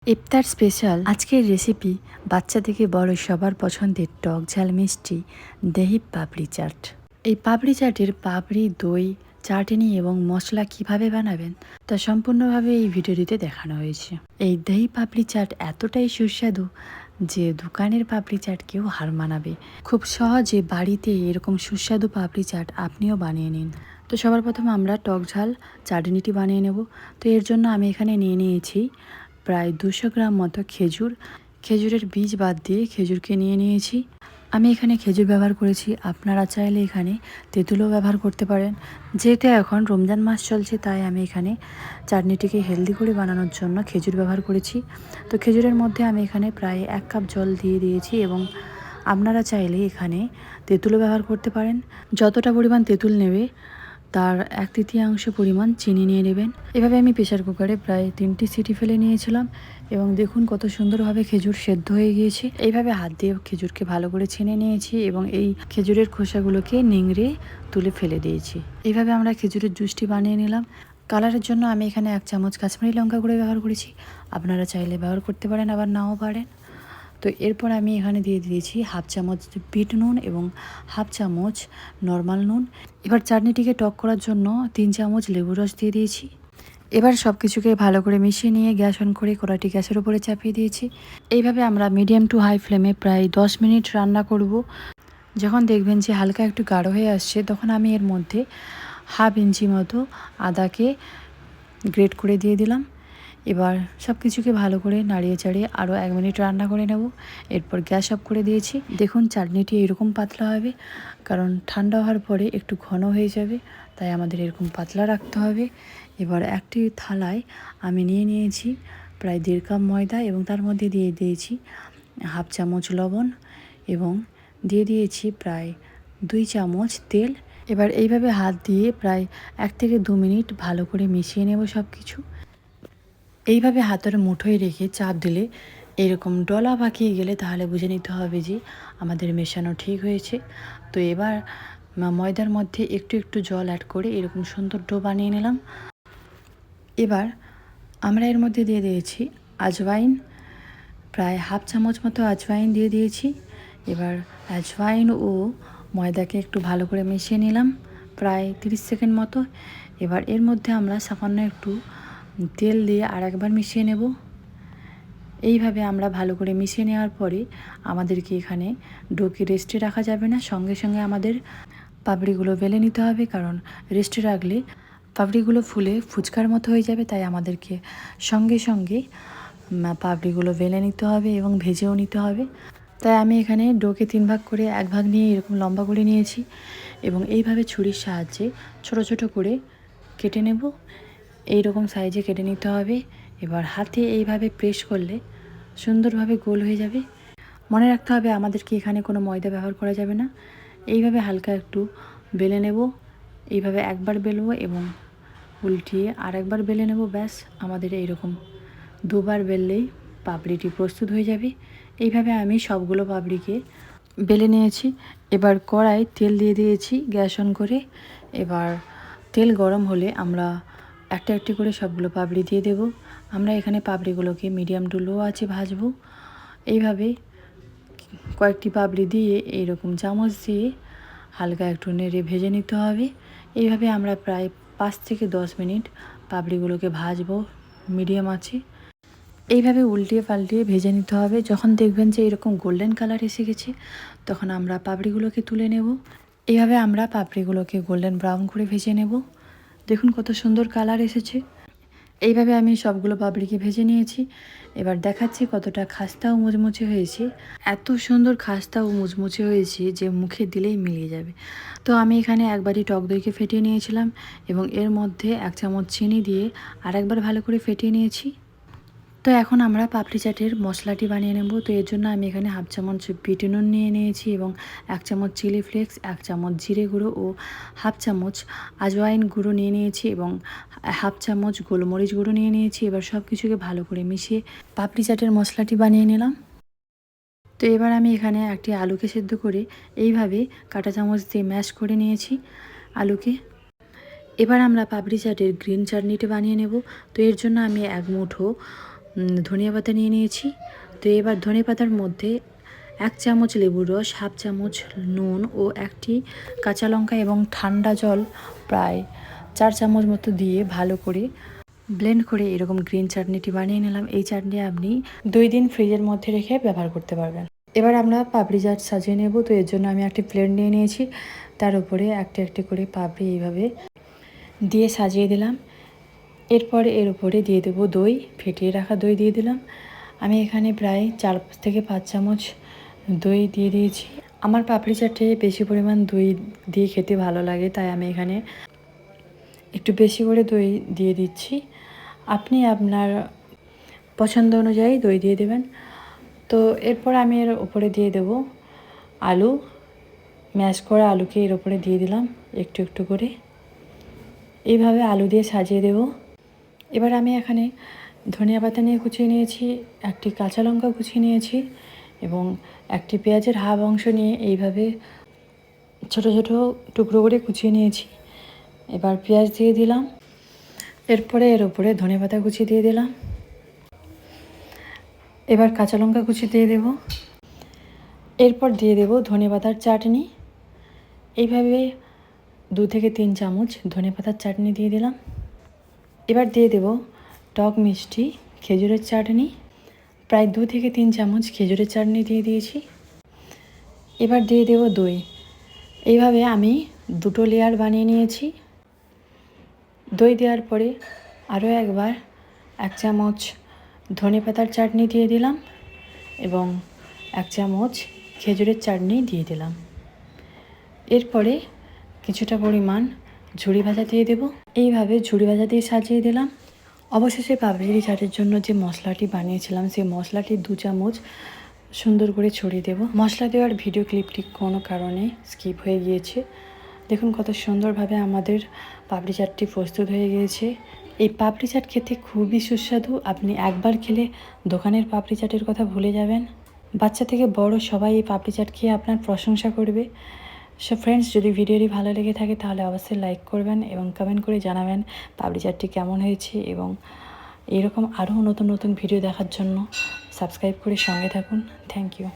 ইফতার special আজকের recipe বাচ্চা থেকে বড় সবার পছন্দের টক ঝাল মিষ্টি দহি পাপড়ি চাট। এই পাপড়ি চাটের পাপড়ি, দই, চাটনি এবং মশলা কিভাবে বানাবেন তা সম্পূর্ণভাবে এই ভিডিওটিতে দেখানো হয়েছে। এই দহি পাপড়ি চাট এতটাই সুস্বাদু যে দোকানের পাপড়ি চাটকেও হার মানাবে। খুব সহজে বাড়িতে এরকম সুস্বাদু পাপড়ি চাট আপনিও বানিয়ে নিন। তো সবার প্রথমে আমরা টক ঝাল চাটনিটি বানিয়ে নেব। তো এর জন্য আমি এখানে নিয়ে নিয়েছি প্রায় 200 গ্রাম মতো খেজুর। খেজুরের বীজ বাদ দিয়ে খেজুরকে নিয়ে নিয়েছি। আমি এখানে খেজুর ব্যবহার করেছি, আপনারা চাইলে এখানে তেঁতুলও ব্যবহার করতে পারেন। যেহেতু এখন রমজান মাস চলছে তাই আমি এখানে চাটনিটিকে হেলদি করে বানানোর জন্য খেজুর ব্যবহার করেছি। তো খেজুরের মধ্যে আমি এখানে প্রায় 1 কাপ জল দিয়ে দিয়েছি এবং আপনারা চাইলে এখানে তেঁতুলও ব্যবহার করতে পারেন। যতটা পরিমাণ তেঁতুল নেবে তার 1/3 পরিমাণ চিনি নিয়ে নেবেন। এভাবে আমি প্রেসার কুকারে প্রায় 3টি সিটি ফেলে নিয়েছিলাম এবং দেখুন কত সুন্দরভাবে খেজুর সেদ্ধ হয়ে গিয়েছে। এইভাবে হাত দিয়ে খেজুরকে ভালো করে ছেনে নিয়েছি এবং এই খেজুরের খোসাগুলোকে নিংড়ে তুলে ফেলে দিয়েছি। এইভাবে আমরা খেজুরের জুসটি বানিয়ে নিলাম। কালারের জন্য আমি এখানে 1 চামচ কাশ্মীরি লঙ্কা গুঁড়ো ব্যবহার করেছি, আপনারা চাইলে ব্যবহার করতে পারেন আবার নাও পারেন। তো এরপর আমি এখানে দিয়ে দিয়েছি 1/2 চামচ বিট নুন এবং 1/2 চামচ নর্মাল নুন। এবার চাটনিটিকে টক করার জন্য 3 চামচ লেবুর রস দিয়ে দিয়েছি। এবার সব কিছুকে ভালো করে মিশিয়ে নিয়ে গ্যাস অন করে কড়াইটি গ্যাসের উপরে চাপিয়ে দিয়েছি। এইভাবে আমরা মিডিয়াম টু হাই ফ্লেমে প্রায় 10 মিনিট রান্না করব। যখন দেখবেন যে হালকা একটু গাঢ় হয়ে আসছে তখন আমি এর মধ্যে 1/2 ইঞ্চি মতো আদাকে গ্রেট করে দিয়ে দিলাম। এবার সব কিছুকে ভালো করে নাড়িয়ে চাড়িয়ে আরও 1 মিনিট রান্না করে নেব। এরপর গ্যাস অফ করে দিয়েছি। দেখুন চাটনিটি এরকম পাতলা হবে, কারণ ঠান্ডা হওয়ার পরে একটু ঘন হয়ে যাবে, তাই আমাদের এরকম পাতলা রাখতে হবে। এবার একটি থালায় আমি নিয়ে নিয়েছি প্রায় 1.5 কাপ ময়দা এবং তার মধ্যে দিয়ে দিয়েছি 1/2 চামচ লবণ এবং দিয়ে দিয়েছি প্রায় 2 চামচ তেল। এবার এইভাবে হাত দিয়ে প্রায় 1 থেকে 2 মিনিট ভালো করে মিশিয়ে নেব সব কিছু। এইভাবে হাতের মুঠোয় রেখে চাপ দিলে এরকম ডলা পাকিয়ে গেলে তাহলে বুঝে নিতে হবে যে আমাদের মেশানো ঠিক হয়েছে। তো এবার ময়দার মধ্যে একটু একটু জল অ্যাড করে এরকম সুন্দর ডো বানিয়ে নিলাম। এবার আমরা এর মধ্যে দিয়ে দিয়েছি আজওয়াইন, প্রায় 1/2 চামচ মতো আজওয়াইন দিয়ে দিয়েছি। এবার আজওয়াইন ও ময়দাকে একটু ভালো করে মিশিয়ে নিলাম প্রায় 30 সেকেন্ড মতো। এবার এর মধ্যে আমরা সামান্য একটু তেল দিয়ে আরেকবার মিশিয়ে নেব। এইভাবে আমরা ভালো করে মিশিয়ে নেওয়ার পরে আমাদেরকে এখানে ডোকে রেস্টে রাখা যাবে না, সঙ্গে সঙ্গে আমাদের পাপড়িগুলো বেলে নিতে হবে, কারণ রেস্টে রাখলে পাপড়িগুলো ফুলে ফুচকার মতো হয়ে যাবে। তাই আমাদেরকে সঙ্গে সঙ্গে পাপড়িগুলো বেলে নিতে হবে এবং ভেজেও নিতে হবে। তাই আমি এখানে ডোকে 3 ভাগ করে 1 ভাগ নিয়ে এরকম লম্বা করে নিয়েছি এবং এইভাবে ছুরির সাহায্যে ছোট ছোট করে কেটে নেব। এই রকম সাইজে কেটে নিতে হবে। এবার হাতে এইভাবে প্রেস করলে সুন্দরভাবে গোল হয়ে যাবে। মনে রাখতে হবে আমাদেরকে এখানে কোনো ময়দা ব্যবহার করা যাবে না। এইভাবে হালকা একটু বেলে নেব। এইভাবে একবার বেলবো এবং উল্টিয়ে আরেকবার বেলে নেব। ব্যাস, আমাদের এইরকম দুবার বেললেই পাপড়িটি প্রস্তুত হয়ে যাবে। এইভাবে আমি সবগুলো পাপড়িকে বেলে নিয়েছি। এবার কড়াই তেল দিয়ে দিয়েছি গ্যাস অন করে। এবার তেল গরম হলে আমরা একটা একটি করে সবগুলো পাপড়ি দিয়ে দেব। আমরা এখানে পাপড়িগুলোকে মিডিয়াম টু লো আঁচে ভাজবো। এইভাবে কয়েকটি পাপড়ি দিয়ে এইরকম চামচ দিয়ে হালকা একটু নেড়ে ভেজে নিতে হবে। এইভাবে আমরা প্রায় 5 থেকে 10 মিনিট পাপড়িগুলোকে ভাজবো মিডিয়াম আঁচে। এইভাবে উল্টিয়ে পাল্টিয়ে ভেজে নিতে হবে। যখন দেখবেন যে এরকম গোল্ডেন কালার এসে গেছে তখন আমরা পাপড়িগুলোকে তুলে নেব। এইভাবে আমরা পাপড়িগুলোকে গোল্ডেন ব্রাউন করে ভেজে নেব। দেখুন কত সুন্দর কালার এসেছে। এইভাবে আমি সবগুলো পাপড়িকে ভেজে নিয়েছি। এবার দেখাচ্ছি কতটা খাস্তা ও মুচমুচে হয়েছে। এত সুন্দর খাস্তা ও মুচমুচে হয়েছে যে মুখে দিলেই মিলিয়ে যাবে। তো আমি এখানে একবারই টক দইকে ফেটিয়ে নিয়েছিলাম এবং এর মধ্যে 1 চামচ চিনি দিয়ে আরেকবার ভালো করে ফেটিয়ে নিয়েছি। তো এখন আমরা পাপড়ি চাটের মশলাটি বানিয়ে নেব। তো এর জন্য আমি এখানে 1/2 চামচ বিট নুন নিয়ে নিয়েছি এবং 1 চামচ চিলি ফ্লেক্স, 1 চামচ জিরে গুঁড়ো ও 1/2 চামচ আজওয়াইন গুঁড়ো নিয়ে নিয়েছি এবং 1/2 চামচ গোলমরিচ গুঁড়ো নিয়ে নিয়েছি। এবার সব কিছুকে ভালো করে মিশিয়ে পাপড়ি চাটের মশলাটি বানিয়ে নিলাম। তো এবার আমি এখানে একটি আলুকে সেদ্ধ করে এইভাবে কাঁটা চামচ দিয়ে ম্যাশ করে নিয়েছি আলুকে। এবার আমরা পাপড়ি চাটের গ্রিন চাটনিটি বানিয়ে নেব। তো এর জন্য আমি 1 মুঠো ধনিয়া পাতা নিয়ে নিয়েছি। তো এবার ধনিয়া পাতার মধ্যে 1 চামচ লেবুর রস, হাফ চামচ নুন ও 1টি কাঁচা লঙ্কা এবং ঠান্ডা জল প্রায় 4 চামচ মতো দিয়ে ভালো করে ব্লেন্ড করে এরকম গ্রিন চাটনিটি বানিয়ে নিলাম। এই চাটনি আপনি 2 দিন ফ্রিজের মধ্যে রেখে ব্যবহার করতে পারবেন। এবার আমরা পাপড়ি চাট সাজিয়ে নেব। তো এর জন্য আমি একটি প্লেট নিয়ে নিয়েছি, তার উপরে একটি একটি করে পাপড়ি এইভাবে দিয়ে সাজিয়ে দিলাম। এরপরে এর উপরে দিয়ে দেবো দই, ফেটিয়ে রাখা দই দিয়ে দিলাম। আমি এখানে প্রায় 4 থেকে 5 চামচ দই দিয়ে দিয়েছি। আমার পাপড়ি চাটে বেশি পরিমাণ দই দিয়ে খেতে ভালো লাগে, তাই আমি এখানে একটু বেশি করে দই দিয়ে দিচ্ছি। আপনি আপনার পছন্দ অনুযায়ী দই দিয়ে দেবেন। তো এরপর আমি এর উপরে দিয়ে দেব আলু, ম্যাশ করা আলুকে এর উপরে দিয়ে দিলাম একটু একটু করে, এইভাবে আলু দিয়ে সাজিয়ে দেব। এবার আমি এখানে ধনিয়া পাতা নিয়ে কুচিয়ে নিয়েছি, একটি কাঁচা লঙ্কা কুচিয়ে নিয়েছি এবং একটি পেঁয়াজের হাফ অংশ নিয়ে এইভাবে ছোট ছোট টুকরো করে কুচিয়ে নিয়েছি। এবার পেঁয়াজ দিয়ে দিলাম, এরপরে এর উপরে ধনিয়া পাতা কুচি দিয়ে দিলাম। এবার কাঁচা লঙ্কা কুচি দিয়ে দেব, এরপর দিয়ে দেব ধনিয়া পাতার চাটনি। এইভাবে 2 থেকে 3 চামচ ধনিয়া পাতার চাটনি দিয়ে দিলাম। এবার দিয়ে দেব টক মিষ্টি খেজুরের চাটনি, প্রায় 2 থেকে 3 চামচ খেজুরের চাটনি দিয়ে দিয়েছি। এবার দিয়ে দেব দই। এইভাবে আমি 2টো লেয়ার বানিয়ে নিয়েছি। দই দেওয়ার পরে আরও একবার 1 চামচ ধনেপাতার চাটনি দিয়ে দিলাম এবং 1 চামচ খেজুরের চাটনি দিয়ে দিলাম। এরপরে কিছুটা পরিমাণ ঝুড়ি ভাজা দিয়ে দেব। এইভাবে ঝুড়ি ভাজা দিয়ে সাজিয়ে দিলাম। অবশেষে পাপড়ি চাটের জন্য যে মশলাটি বানিয়েছিলাম সেই মশলাটি 2 চামচ সুন্দর করে ছড়িয়ে দেব। মশলা দেওয়ার ভিডিও ক্লিপটি কোনো কারণে স্কিপ হয়ে গিয়েছে। দেখুন কত সুন্দরভাবে আমাদের পাপড়ি চাটটি প্রস্তুত হয়ে গিয়েছে। এই পাপড়ি চাট খেতে খুবই সুস্বাদু। আপনি একবার খেলে দোকানের পাপড়ি চাটের কথা ভুলে যাবেন। বাচ্চা থেকে বড় সবাই এই পাপড়ি চাট খেয়ে আপনার প্রশংসা করবে। সো ফ্রেন্ডস, যদি ভিডিওটি ভালো লেগে থাকে তাহলে অবশ্যই লাইক করবেন এবং কমেন্ট করে জানাবেন পাপড়ি চাটটি কেমন হয়েছে, এবং এরকম আরও নতুন নতুন ভিডিও দেখার জন্য সাবস্ক্রাইব করে সঙ্গে থাকুন। Thank you.